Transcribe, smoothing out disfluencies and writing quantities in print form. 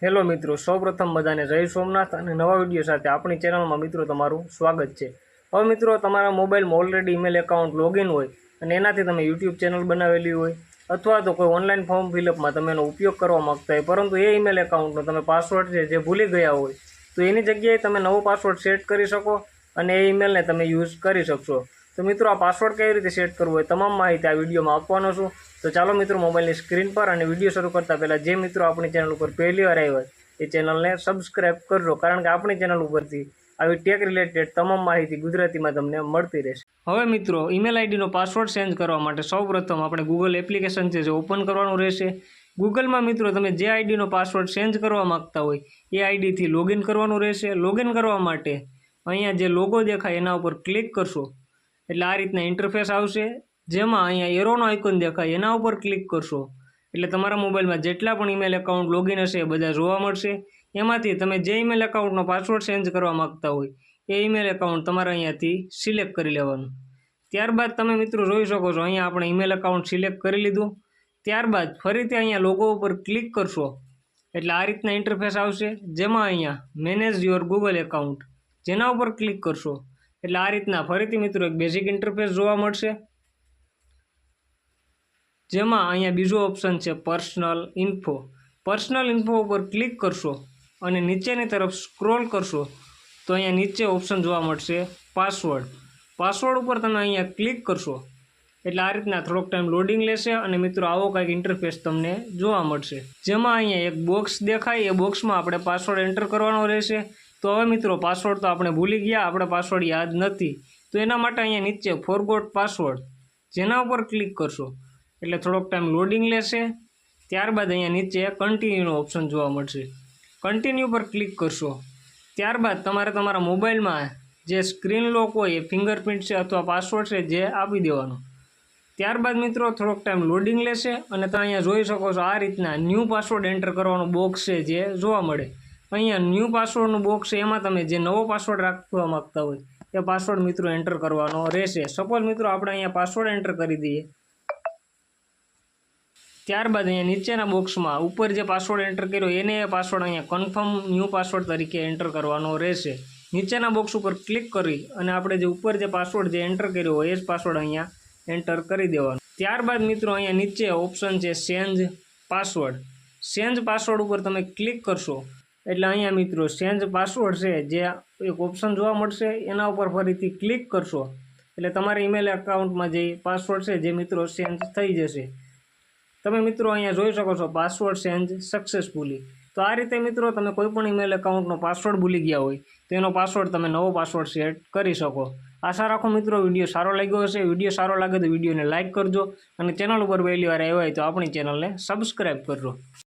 Hello મિત્રો, સૌપ્રથમ બધાને જય સોમનાથ અને નવા વિડીયો સાથે આપણી ચેનલમાં મિત્રો તમારું સ્વાગત છે। હવે મિત્રો, તમારા મોબાઈલમાં ઓલરેડી ઈમેલ એકાઉન્ટ લોગિન હોય અને એનાથી તમે યુટ્યુબ ચેનલ બનાવેલી હોય અથવા તો કોઈ ઓનલાઈન ફોર્મ ફિલઅપમાં તમે એનો ઉપયોગ કરવા માગતા હોય, પરંતુ એ ઈમેલ એકાઉન્ટનો તમે પાસવર્ડ છે જે ભૂલી ગયા હોય, તો એની જગ્યાએ તમે નવો પાસવર્ડ સેટ કરી શકો અને એ ઈમેલને તમે યુઝ કરી શકશો। તો મિત્રો, આ પાસવર્ડ કેવી રીતે સેટ કરવો એ તમામ માહિતી આ વિડીયોમાં આપવાનો છું। તો ચાલો મિત્રો, મોબાઈલની સ્ક્રીન પર અને વિડીયો શરૂ કરતાં પહેલાં જે મિત્રો આપણી ચેનલ ઉપર પહેલી વાર આવ્યા હોય એ ચેનલને સબસ્ક્રાઈબ કરજો, કારણ કે આપણી ચેનલ ઉપરથી આવી ટેક રિલેટેડ તમામ માહિતી ગુજરાતીમાં તમને મળતી રહેશે। હવે મિત્રો, ઈમેલ આઈડીનો પાસવર્ડ ચેન્જ કરવા માટે સૌપ્રથમ આપણે ગૂગલ એપ્લિકેશન છે જે ઓપન કરવાનું રહેશે। ગૂગલમાં મિત્રો તમે જે આઈડીનો પાસવર્ડ ચેન્જ કરવા માગતા હોય એ આઈડીથી લોગિન કરવાનું રહેશે। લોગિન કરવા માટે અહીંયા જે લોગો દેખાય એના ઉપર ક્લિક કરશો એટલે આ રીતના ઇન્ટરફેસ આવશે, જેમાં અહીંયા એરોનો આઇકોન દેખાય એના ઉપર ક્લિક કરશો એટલે તમારા મોબાઈલમાં જેટલા પણ ઈમેલ એકાઉન્ટ લોગિન હશે એ બધા જોવા મળશે। એમાંથી તમે જે ઈમેલ એકાઉન્ટનો પાસવર્ડ ચેન્જ કરવા માગતા હોય એ ઈમેલ એકાઉન્ટ તમારે અહીંયાથી સિલેક્ટ કરી લેવાનું। ત્યારબાદ તમે મિત્રો જોઈ શકો છો, અહીંયા આપણે ઈમેલ એકાઉન્ટ સિલેક્ટ કરી લીધું। ત્યારબાદ ફરીથી અહીંયા લોગો ઉપર ક્લિક કરશો એટલે આ રીતના ઇન્ટરફેસ આવશે, જેમાં અહીંયા મેનેજ યોર ગૂગલ એકાઉન્ટ જેના ઉપર ક્લિક કરશો એટલે આ રીતના ફરીથી મિત્રો એક બેઝિક ઇન્ટરફેસ જોવા મળશે, જેમાં અહીંયા બીજો ઓપ્શન છે પર્સનલ ઇન્ફો। પર્સનલ ઇન્ફો ઉપર ક્લિક કરશો અને નીચેની તરફ સ્ક્રોલ કરશો તો અહીંયા નીચે ઓપ્શન જોવા મળશે પાસવર્ડ। પાસવર્ડ ઉપર તમે અહીંયા ક્લિક કરશો એટલે આ રીતના થોડોક ટાઈમ લોડિંગ લેશે અને મિત્રો આવો કંઈક ઇન્ટરફેસ તમને જોવા મળશે, જેમાં અહીંયા એક બોક્સ દેખાય, એ બોક્સમાં આપણે પાસવર્ડ એન્ટર કરવાનો રહેશે। તો હવે મિત્રો, પાસવર્ડ તો આપણે ભૂલી ગયા, આપણે પાસવર્ડ યાદ નથી, તો એના માટે અહીંયા નીચે ફોરગોટ પાસવર્ડ જેના ઉપર ક્લિક કરશો એટલે થોડોક ટાઈમ લોડિંગ લેશે। ત્યારબાદ અહીંયા નીચે કન્ટિન્યુનો ઓપ્શન જોવા મળશે, કન્ટિન્યુ પર ક્લિક કરશો। ત્યારબાદ તમારે તમારા મોબાઈલમાં જે સ્ક્રીન લોક હોય એ ફિંગરપ્રિન્ટ છે અથવા પાસવર્ડ છે જે આપી દેવાનો। ત્યારબાદ મિત્રો થોડોક ટાઈમ લોડિંગ લેશે અને તમે અહીંયા જોઈ શકો છો આ રીતના ન્યૂ પાસવર્ડ એન્ટર કરવાનું બોક્સ છે જે જોવા મળે। અહીંયા ન્યૂ પાસવર્ડનું બોક્સ છે, એમાં તમે જે નવો પાસવર્ડ રાખવા માગતા હોય એ પાસવર્ડ મિત્રો એન્ટર કરવાનો રહેશે। સપોઝ મિત્રો આપણે અહીંયા પાસવર્ડ એન્ટર કરી દઈએ, ત્યારબાદ અહીંયા નીચેના બોક્સમાં ઉપર જે પાસવર્ડ એન્ટર કર્યો એને પાસવર્ડ અહીંયા કન્ફર્મ ન્યૂ પાસવર્ડ તરીકે એન્ટર કરવાનો રહેશે। નીચેના બોક્સ ઉપર ક્લિક કરી અને આપણે જે ઉપર જે પાસવર્ડ જે એન્ટર કર્યો હોય એ જ પાસવર્ડ અહીંયા એન્ટર કરી દેવાનો। ત્યારબાદ મિત્રો અહીંયા નીચે ઓપ્શન છે ચેન્જ પાસવર્ડ। ચેન્જ પાસવર્ડ ઉપર તમે ક્લિક કરશો એટલે અહીંયા મિત્રો ચેન્જ પાસવર્ડ છે જે એક ઓપ્શન જોવા મળશે, એના ઉપર ફરીથી ક્લિક કરશો એટલે તમારા ઈમેલ એકાઉન્ટમાં જે પાસવર્ડ છે જે મિત્રો ચેન્જ થઈ જશે। તમે મિત્રો અહીંયા જોઈ શકો છો પાસવર્ડ ચેન્જ સક્સેસફુલી। તો આ રીતે મિત્રો તમે કોઈ પણ ઈમેલ એકાઉન્ટનો પાસવર્ડ ભૂલી ગયા હોય તો એનો પાસવર્ડ તમે નવો પાસવર્ડ સેટ કરી શકો। આશા રાખો મિત્રો વિડીયો સારો લાગ્યો હશે। વિડીયો સારો લાગે તો વિડીયોને લાઇક કરજો અને ચેનલ ઉપર પહેલી વાર આવ્યા હોય તો આપણી ચેનલને સબસ્ક્રાઈબ કરજો।